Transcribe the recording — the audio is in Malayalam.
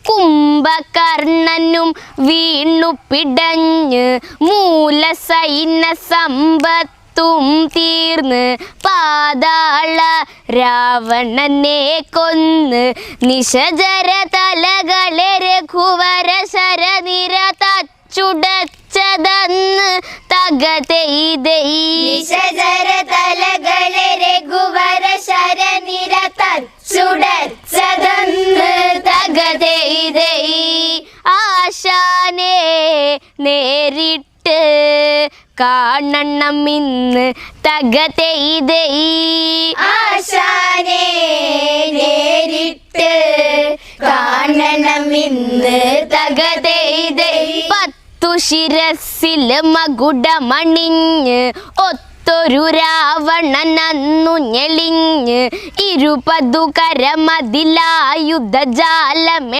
കുംഭകർണനും വീണു പിടഞ്ഞ് മൂലസൈന്യ സമ്പത്തും തീർന്ന് പാതാള രാവണനെ കൊന്ന് നിശജര തലകളെ രഘുവര ശരനിര തച്ചുടച്ചതന്ന് നിശജര തലകളെ രഘുവര ശരനിര തച്ചുടച്ചതന്ന് ആശാനെ നേരിട്ട് കാണണം ഇന്ന് ആശാനെ നേരിട്ട് കാണണം ഇന്ന് 10 ശിരസിൽ മകുടമണിഞ്ഞ് ഒത്തൊരു രാവണൻ അന്നു ഞെളിഞ്ഞ് 20 കരമതിലായുധജാലമേ